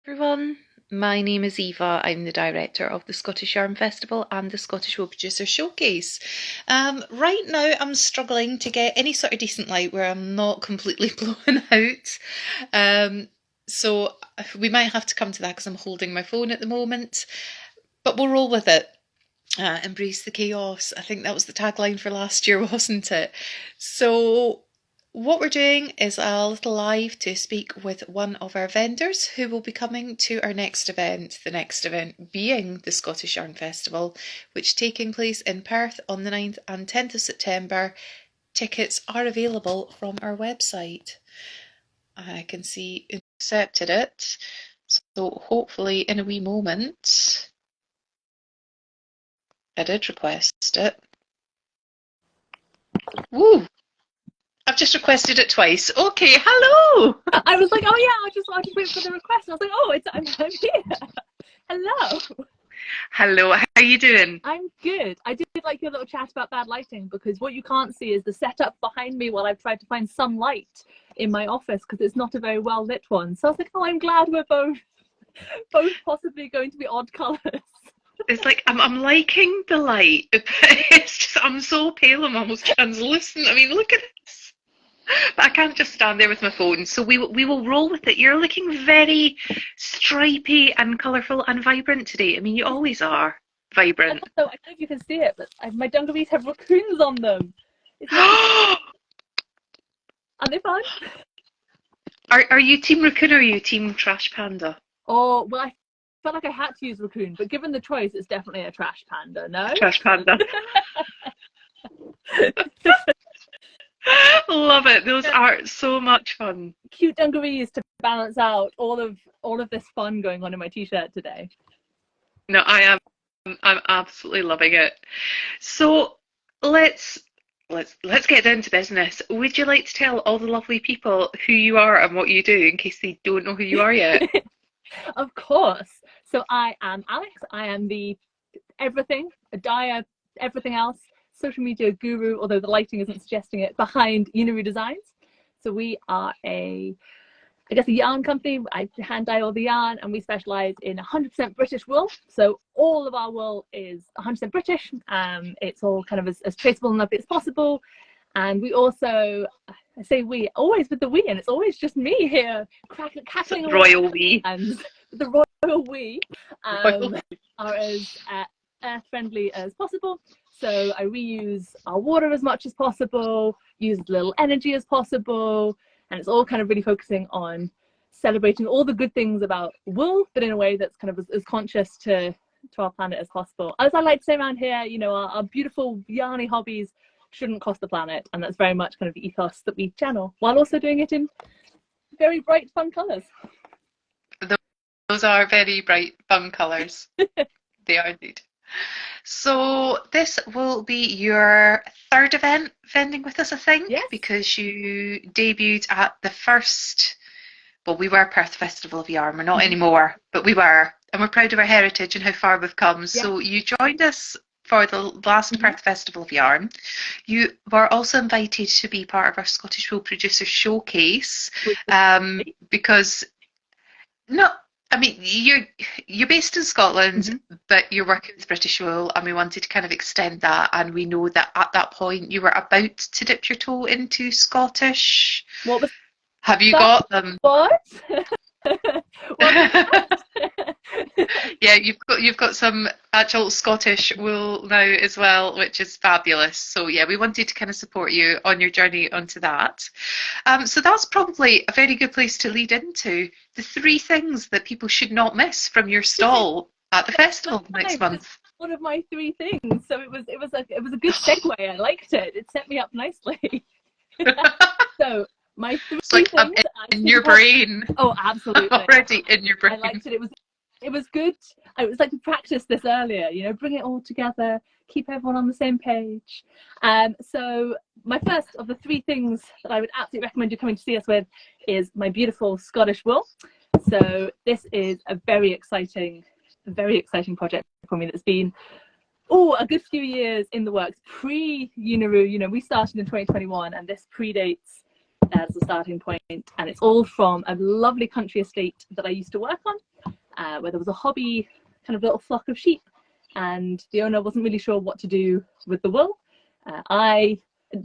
Everyone, my name is Eva. I'm the director of the Scottish Yarn Festival and the Scottish Wool Producer Showcase. Right now, I'm struggling to get any sort of decent light where I'm not completely blown out. So we might have to come to that because I'm holding my phone at the moment, but we'll roll with it. Embrace the chaos. I think that was the tagline for last year, wasn't it? So what we're doing is a little live to speak with one of our vendors who will be coming to our next event, the next event being the Scottish Yarn Festival, which is taking place in Perth on the 9th and 10th of September. Tickets are available from our website. I can see you accepted it, so hopefully in a wee moment. I did request it. Woo! I've just requested it twice. Okay, hello. I was like, oh yeah, I'll just wait for the request. And I was like, oh, I'm here. Hello. Hello, how are you doing? I'm good. I did like your little chat about bad lighting, because what you can't see is the setup behind me while I've tried to find some light in my office because it's not a very well lit one. So I was like, oh, I'm glad we're both possibly going to be odd colours. It's like I'm liking the light, but it's just I'm so pale, I'm almost translucent. I mean, look at this. But I can't just stand there with my phone, so we will roll with it. You're looking very stripy and colourful and vibrant today. I mean, you always are vibrant. So I don't know if you can see it, but my dungarees have raccoons on them. Are they fun? Are you team raccoon or are you team trash panda? Oh, well, I felt like I had to use raccoon, but given the choice, it's definitely a trash panda, no? Trash panda. Love it. Those are so much fun. Cute dungarees to balance out all of this fun going on in my t-shirt today. No, I'm absolutely loving it. So let's get down to business. Would you like to tell all the lovely people who you are and what you do in case they don't know who you are yet? Of course. So I am Alex. I am the everything, a dyer, everything else, social media guru, although the lighting isn't suggesting it, behind Unaroo Designs. So we are a yarn company. I hand dye all the yarn, and we specialize in 100% British wool. So all of our wool is 100% British. It's all kind of as traceable and lovely as possible. And we also, I say we, always with the we, and it's always just me here cackling away. Royal we. And the royal we are as earth friendly as possible. So I reuse our water as much as possible, use as little energy as possible, and it's all kind of really focusing on celebrating all the good things about wool, but in a way that's kind of as conscious to our planet as possible. As I like to say around here, you know, our beautiful yarny hobbies shouldn't cost the planet, and that's very much kind of the ethos that we channel, while also doing it in very bright, fun colours. Those are very bright, fun colours. They are indeed. So this will be your third event vending with us, I think, yes. Because you debuted at the first, well, we were Perth Festival of Yarn. We're not anymore, but we were, and we're proud of our heritage and how far we've come. Yes. So you joined us for the last Perth Festival of Yarn. You were also invited to be part of our Scottish Wool Producer Showcase, because I mean, you're based in Scotland, but you're working with British wool, and we wanted to kind of extend that. And we know that at that point you were about to dip your toe into Scottish. What was? Have you got them? What? Yeah, you've got some actual Scottish wool now as well, which is fabulous. So yeah, we wanted to kind of support you on your journey onto that. So that's probably a very good place to lead into the 3 things that people should not miss from your stall at the festival next month. One of my 3 things. So it was a good segue. I liked it. It set me up nicely. So my 3 it's like things in your brain. Oh, absolutely. Already in your brain. I liked it. It was good. It was like to practice this earlier, you know, bring it all together, keep everyone on the same page. So my first of the 3 things that I would absolutely recommend you coming to see us with is my beautiful Scottish wool. So this is a very exciting project for me that's been a good few years in the works. Pre-Unaroo, you know, we started in 2021, and this predates as a starting point, and it's all from a lovely country estate that I used to work on where there was a hobby kind of little flock of sheep, and the owner wasn't really sure what to do with the wool. I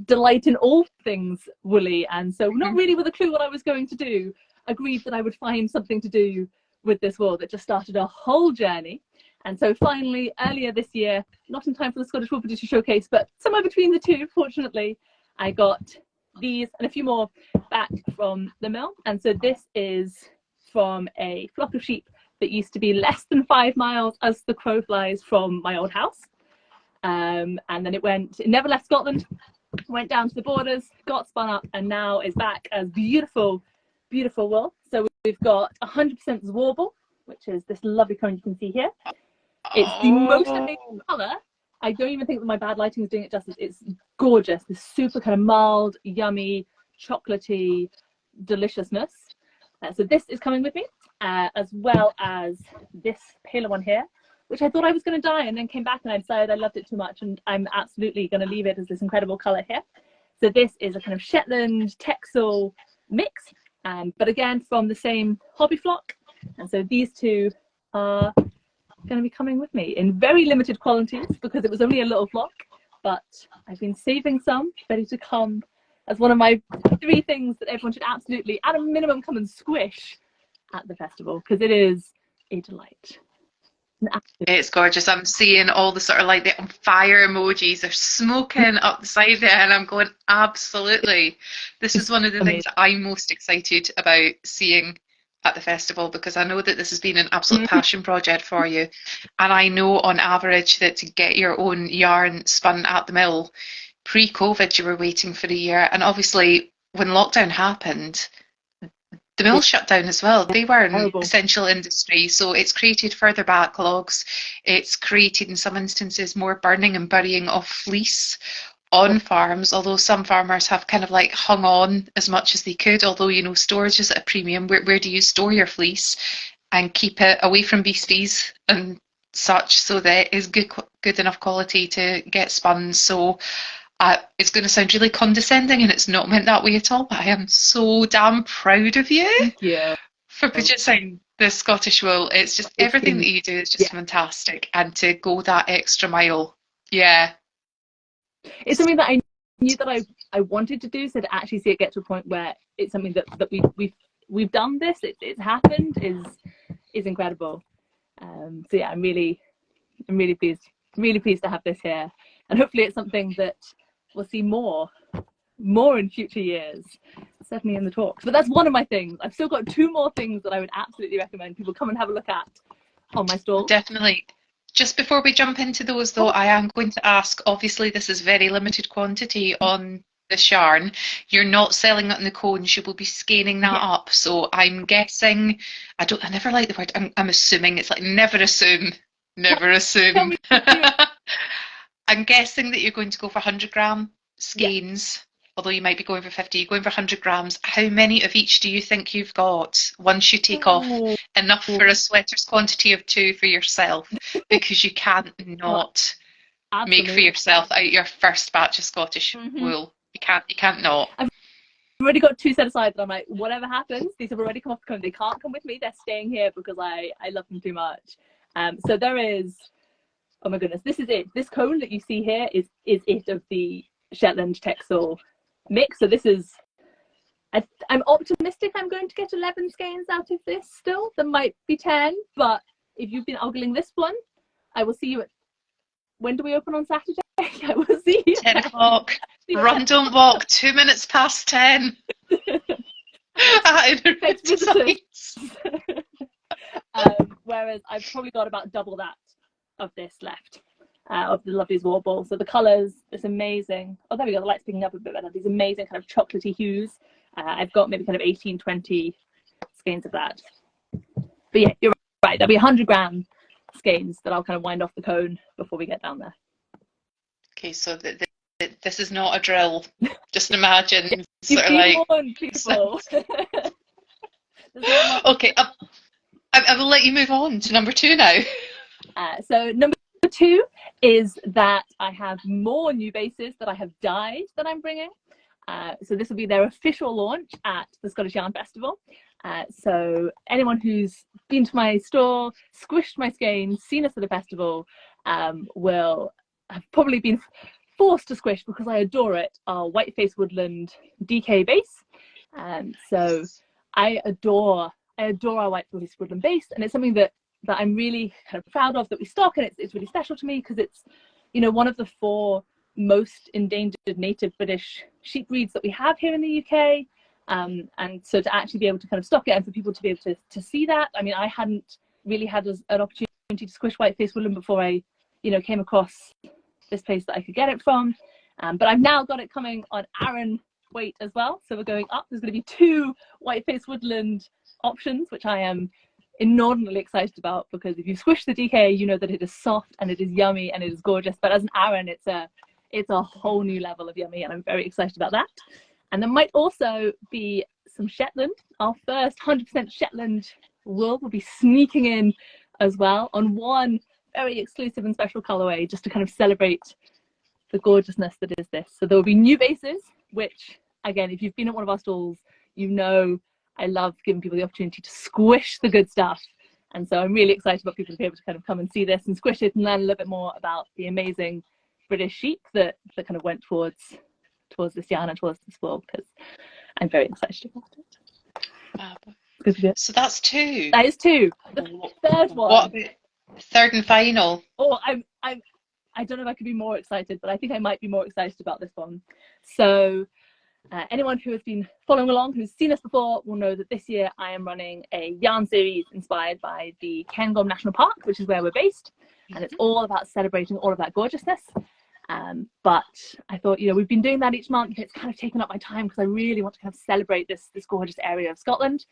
delight in all things woolly, and so not really with a clue what I was going to do, agreed that I would find something to do with this wool that just started a whole journey. And so finally, earlier this year, not in time for the Scottish Wool Producer Showcase, but somewhere between the two, fortunately, I got these and a few more back from the mill. And so this is from a flock of sheep that used to be less than 5 miles as the crow flies from my old house. And then it never left Scotland, went down to the borders, got spun up, and now is back as beautiful, beautiful wool. So we've got 100% Zwarble, which is this lovely colour you can see here. It's the most amazing colour. I don't even think that my bad lighting is doing it justice. It's gorgeous. This super kind of mild, yummy, chocolatey deliciousness. So this is coming with me, as well as this paler one here, which I thought I was going to dye and then came back and I decided I loved it too much, and I'm absolutely going to leave it as this incredible colour here. So this is a kind of Shetland Texel mix, but again from the same hobby flock. And so these two are going to be coming with me in very limited quantities because it was only a little flock, but I've been saving some ready to come as one of my 3 things that everyone should absolutely, at a minimum, come and squish at the festival, because it is a delight. It's gorgeous. I'm seeing all the sort of like the on fire emojis are smoking up the side there, and I'm going, absolutely. This is one of the things that I'm most excited about seeing at the festival, because I know that this has been an absolute passion project for you, and I know on average that to get your own yarn spun at the mill pre-COVID you were waiting for a year, and obviously when lockdown happened the mill shut down as well. They were an essential industry, so it's created further backlogs. It's created in some instances more burning and burying of fleece on farms, although some farmers have kind of like hung on as much as they could, although, you know, storage is at a premium. Where do you store your fleece and keep it away from beasties and such so that it is good enough quality to get spun? So it's going to sound really condescending, and it's not meant that way at all, but I am so damn proud of you for producing the Scottish wool. It's just everything that you do is just fantastic, and to go that extra mile, it's something that I knew that I wanted to do. So to actually see it get to a point where it's something that we've done this, it's happened, is incredible. So yeah, I'm really pleased to have this here, and hopefully it's something that we'll see more in future years, certainly in the talks. But that's one of my things. I've still got 2 more things that I would absolutely recommend people come and have a look at on my stall. Definitely. Just before we jump into those though, I am going to ask, obviously this is very limited quantity on this yarn. You're not selling it in the cones, you will be scanning that up. So I'm guessing, I never like the word, I'm assuming, it's like never assume. I'm guessing that you're going to go for 100-gram skeins, although you might be going for 50. You're going for 100 grams. How many of each do you think you've got once you take off enough for a sweater's quantity of 2 for yourself? Because you can't not make for yourself out your first batch of Scottish wool. You can't not. I've already got 2 set aside that I'm like, whatever happens, these have already come off the cone. They can't come with me. They're staying here because I love them too much. So there is, oh my goodness, this is it. This cone that you see here is it of the Shetland Texel mix. So this is, I'm optimistic I'm going to get 11 skeins out of this still. There might be 10, but if you've been ogling this one, I will see you at, when do we open on Saturday? I will see you 10 o'clock. Run, don't walk, 2 minutes past 10. Whereas I've probably got about double that of this left, of the lovely Zwarble. So the colours, it's amazing. Oh, there we go, the light's picking up a bit better. These amazing kind of chocolatey hues. I've got maybe kind of 18, 20 skeins of that. But yeah, you're right, there'll be 100-gram skeins that I'll kind of wind off the cone before we get down there. Okay, so this is not a drill. Just imagine. Sort of like, people. Okay, I will let you move on to number 2 now. So number 2 is that I have more new bases that I have dyed that I'm bringing. So this will be their official launch at the Scottish Yarn Festival. So anyone who's been to my store, squished my skein, seen us at a festival, will have probably been forced to squish, because I adore it, our Whiteface Woodland DK base. So I adore our Whiteface Woodland base, and it's something that I'm really kind of proud of that we stock, and it's really special to me because it's, you know, one of the 4 most endangered native British sheep breeds that we have here in the UK. And so to actually be able to kind of stock it, and for people to be able to see that, I mean, I hadn't really had an opportunity to squish Whiteface Woodland before I, you know, came across this place that I could get it from. But I've now got it coming on Aran weight as well. So we're going up. There's going to be 2 Whiteface Woodland options, which I am inordinately excited about, because if you squish the DK, you know that it is soft and it is yummy and it is gorgeous. But as an Aran, it's a whole new level of yummy, and I'm very excited about that. And there might also be some Shetland. Our first 100% Shetland wool will be sneaking in as well, on one very exclusive and special colorway, just to kind of celebrate the gorgeousness that is this. So there will be new bases, which, again, if you've been at one of our stalls, you know I love giving people the opportunity to squish the good stuff. And so I'm really excited about people to be able to kind of come and see this and squish it and learn a little bit more about the amazing British sheep that kind of went towards this yarn and towards this wool, because I'm very excited about it. So that's 2. That is 2. The third one. What about third and final? Oh, I don't know if I could be more excited, but I think I might be more excited about this one. So anyone who has been following along, who's seen us before, will know that this year I am running a yarn series inspired by the Cairngorm National Park, which is where we're based. And it's all about celebrating all of that gorgeousness. But I thought, you know, we've been doing that each month. It's kind of taken up my time because I really want to kind of celebrate this gorgeous area of Scotland.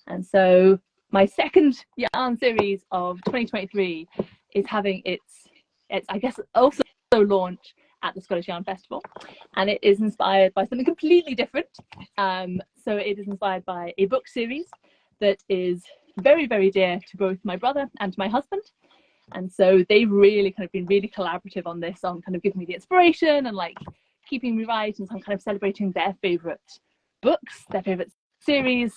And so my second yarn series of 2023 is having its I guess also launch at the Scottish Yarn Festival, and it is inspired by something completely different. So it is inspired by a book series that is very, very dear to both my brother and my husband. And so they've really kind of been really collaborative on this, on kind of giving me the inspiration and like keeping me right, and so I'm kind of celebrating their favourite books, their favourite series,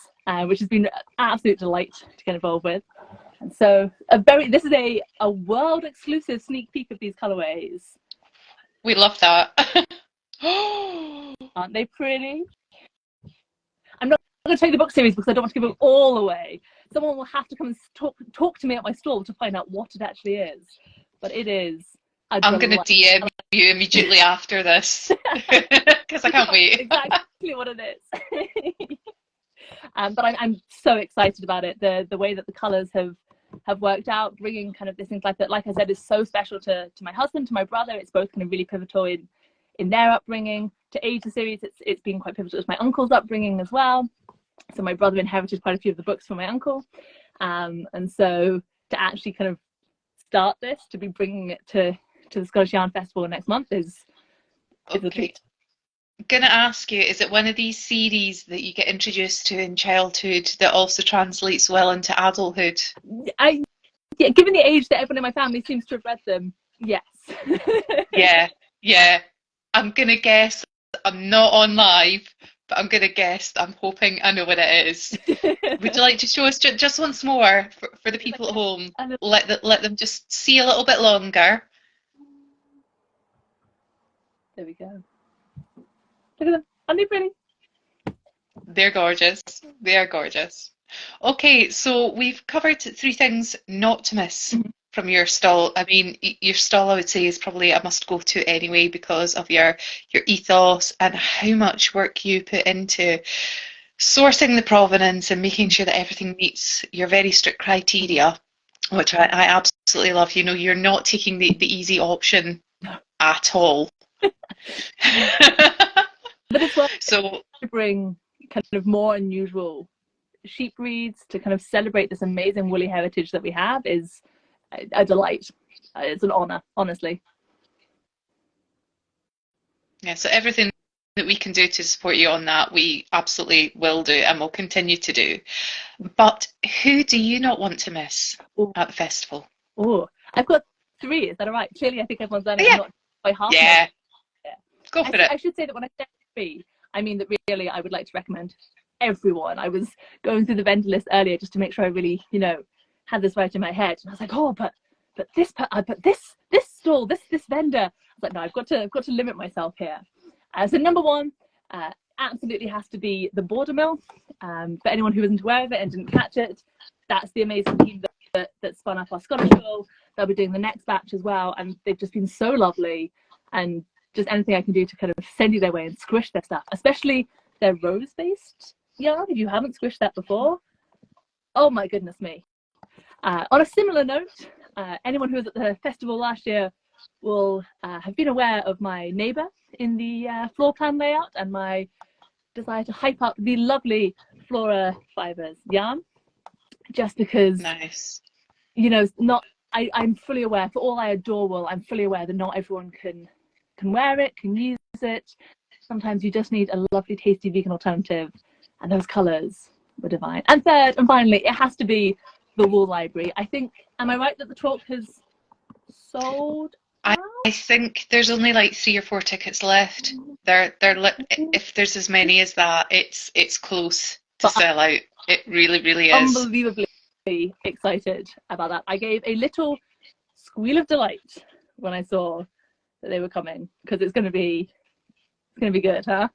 which has been an absolute delight to get involved with. And so this is a world exclusive sneak peek of these colorways. We love that. Aren't they pretty? I'm not going to tell you the book series because I don't want to give it all away. Someone will have to come and talk to me at my stall to find out what it actually is. But it is. I'm going to DM you immediately after this because I can't wait. Exactly what it is. But I'm so excited about it. The way that the colours have worked out, bringing kind of this thing like that, like I said, is so special to my husband, to my brother. It's both kind of really pivotal in their upbringing. To Age the series, it's been quite pivotal to my uncle's upbringing as well. So my brother inherited quite a few of the books from my uncle, and so to actually kind of start this, to be bringing it to the Scottish Yarn Festival next month is a treat. I'm going to ask you, is it one of these series that you get introduced to in childhood that also translates well into adulthood? Yeah, given the age that everyone in my family seems to have read them, yes. Yeah. I'm going to guess, I'm not on live, but I'm going to guess, I'm hoping I know what it is. Would you like to show us just once more for the people at home? Let them just see a little bit longer. There we go. Look at them. Aren't they pretty? They're gorgeous. They are gorgeous. Okay, so we've covered 3 things not to miss from your stall. I mean, your stall, I would say, is probably a must-go-to anyway because of your ethos and how much work you put into sourcing the provenance and making sure that everything meets your very strict criteria, which I absolutely love. You know, you're not taking the easy option at all. But it's worth to bring kind of more unusual sheep breeds to kind of celebrate this amazing woolly heritage that we have is a delight. It's an honour, honestly. Yeah, so everything that we can do to support you on that, we absolutely will do and will continue to do. But who do you not want to miss at the festival? Oh, I've got 3. Is that all right? Clearly, I think everyone's done it. Yeah. Not by half. Yeah. Go for it. I should say that when I say 3, I mean that really I would like to recommend everyone. I was going through the vendor list earlier just to make sure I really, had this right in my head. And I was like, oh, but this stall, this vendor. I was like, no, I've got to limit myself here. So number one, absolutely has to be the Border Mill. For anyone who isn't aware of it and didn't catch it, that's the amazing team that spun up our Scottish Mill. They'll be doing the next batch as well, and they've just been so lovely. And just anything I can do to kind of send you their way and squish their stuff, especially their rose-based yarn. If you haven't squished that before, oh my goodness me. On a similar note, anyone who was at the festival last year will have been aware of my neighbour in the floor plan layout and my desire to hype up the lovely Flora Fibers yarn, just because, Nice. I'm fully aware, for all I adore wool, I'm fully aware that not everyone can wear it, can use it. Sometimes you just need a lovely, tasty vegan alternative, and those colours were divine. And third, and finally, it has to be the Wool Library. I think, am I right that the talk has sold out? I think there's only like 3 or 4 tickets left. If there's as many as that, it's close to sell out. It really, really is. Unbelievably excited about that. I gave a little squeal of delight when I saw that they were coming, because it's going to be good, huh?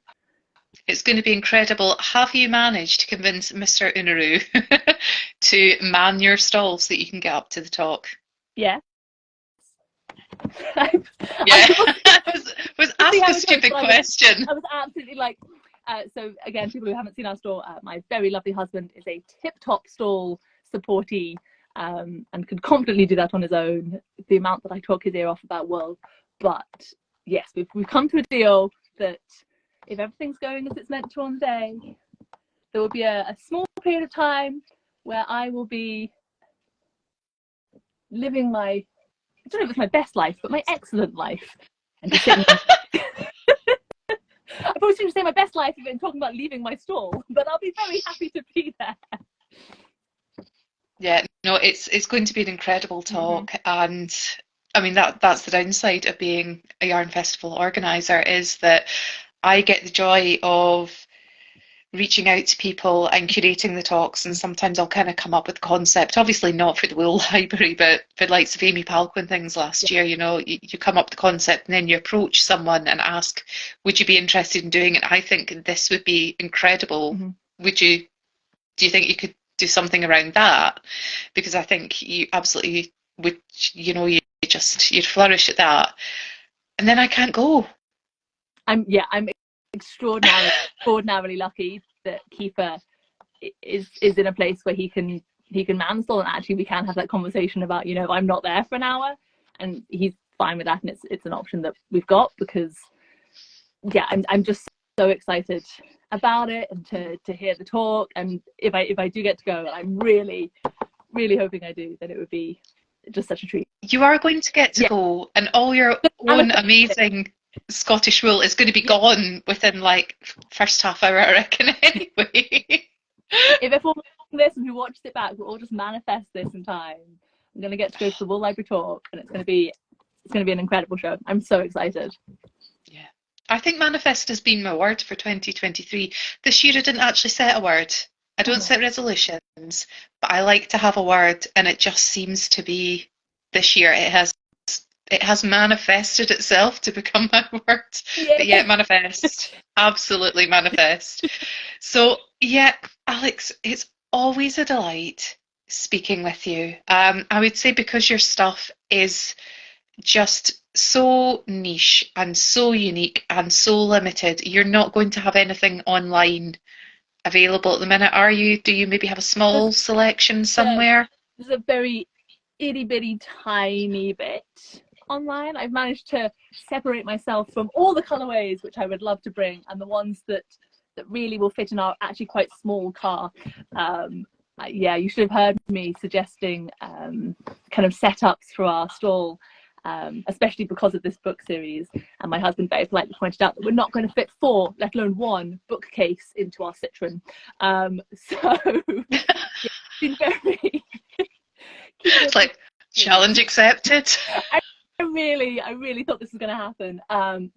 It's going to be incredible. Have you managed to convince Mr. Unaroo to man your stall so that you can get up to the talk? Yeah. Yeah, was asked a stupid question. I was absolutely like, so again, people who haven't seen our store, my very lovely husband is a tip-top stall supportee, and could confidently do that on his own, the amount that I talk his ear off about wool. But yes, we've come to a deal that if everything's going as it's meant to on the day, there will be a small period of time where I will be living my, I don't know if it's my best life, but my excellent life. And just sitting I probably shouldn't say my best life if I'm talking about leaving my stall, but I'll be very happy to be there. Yeah, no, it's going to be an incredible talk, and I mean that's the downside of being a yarn festival organizer, is that I get the joy of reaching out to people and curating the talks, and sometimes I'll kind of come up with concept, obviously not for the Wool Library, but for the likes of Amy Palquin things last year, you come up with the concept and then you approach someone and ask, would you be interested in doing it? I think this would be incredible. Do you think you could do something around that? Because I think you absolutely would, you'd flourish at that. And then I can't go. I'm extraordinarily lucky that Kiefer is in a place where he can manstall, and actually we can have that conversation about, if I'm not there for an hour, and he's fine with that, and it's an option that we've got, because I'm just so excited about it, and to hear the talk. And if I do get to go, and I'm really hoping I do, then it would be just such a treat. You are going to get to go, and all your own amazing Scottish wool is going to be gone within like first half hour, I reckon, anyway. If everyone this and who watches it back, we'll all just manifest this in time. I'm going to get to go to the Wool Library talk, and it's going to be an incredible show. I'm so excited. Yeah, I think manifest has been my word for 2023. This year I didn't actually set a word. I don't set resolutions, but I like to have a word, and it just seems to be this year it has manifested itself to become my word. Yeah. But yeah, manifest. Absolutely manifest. So yeah, Alex, it's always a delight speaking with you. I would say because your stuff is just so niche and so unique and so limited, you're not going to have anything online available at the minute, are you? Do you maybe have a small selection somewhere? There's a very itty bitty tiny bit online. I've managed to separate myself from all the colorways which I would love to bring, and the ones that really will fit in our actually quite small car. You should have heard me suggesting kind of setups for our stall, especially because of this book series. And my husband very politely pointed out that we're not going to fit 4, let alone 1 bookcase into our Citroen. Been very it's like challenge accepted. I really thought this was going to happen.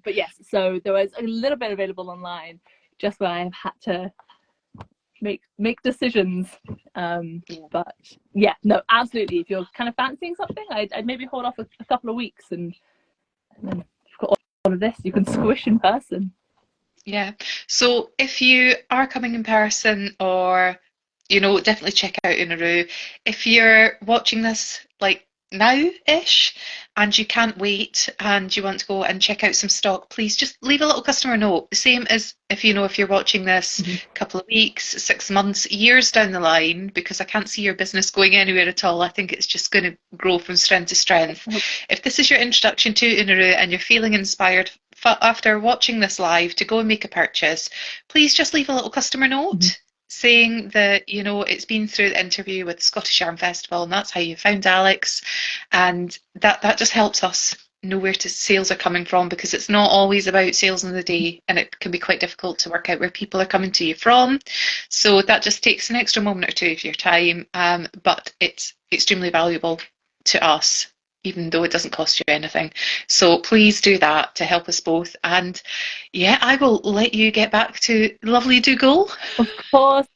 But yes, so there was a little bit available online, just where I've had to make decisions. Yeah. But yeah, no, absolutely. If you're kind of fancying something, I'd maybe hold off a couple of weeks, and then you've got all of this you can squish in person. Yeah. So if you are coming in person or, definitely check out Unaroo. If you're watching this like now-ish and you can't wait and you want to go and check out some stock, please just leave a little customer note. The same as if you're watching this Mhm. a couple of weeks, 6 months, years down the line, because I can't see your business going anywhere at all. I think it's just going to grow from strength to strength. If this is your introduction to Unaroo and you're feeling inspired after watching this live to go and make a purchase, please just leave a little customer Mhm. note saying that it's been through the interview with the Scottish Yarn Festival and that's how you found Alex, and that just helps us know where sales are coming from, because it's not always about sales in the day and it can be quite difficult to work out where people are coming to you from. So that just takes an extra moment or two of your time, but it's extremely valuable to us, even though it doesn't cost you anything. So please do that to help us both. And yeah, I will let you get back to lovely Dougal. Of course.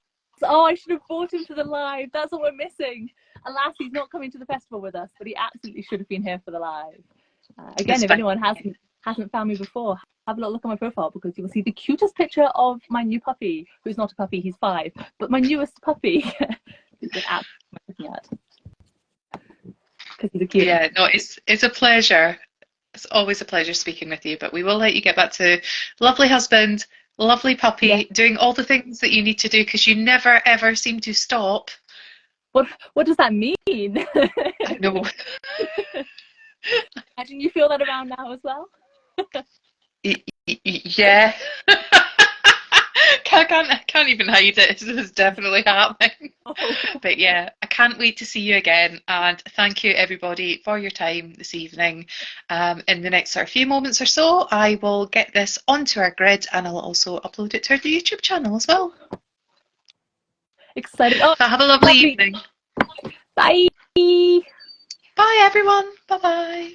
Oh, I should have brought him to the live. That's what we're missing. Alas, he's not coming to the festival with us, but he absolutely should have been here for the live. Again, It's if fine. anyone hasn't found me before, have a little look at my profile, because you will see the cutest picture of my new puppy, who's not a puppy, he's 5, but my newest puppy, who's an app looking at, because he's a cutie. Yeah, no, it's a pleasure. It's always a pleasure speaking with you, but we will let you get back to lovely husband, lovely Yeah. puppy, doing all the things that you need to do, because you never ever seem to stop. What does that mean? I know. Imagine you feel that around now as well. Yeah. I can't even hide it. This is definitely happening. Oh. But yeah, I can't wait to see you again. And thank you, everybody, for your time this evening. In the next sort of few moments or so, I will get this onto our grid and I'll also upload it to our YouTube channel as well. Exciting. Oh, Have a lovely lovely. evening. Bye. Bye, everyone. Bye bye.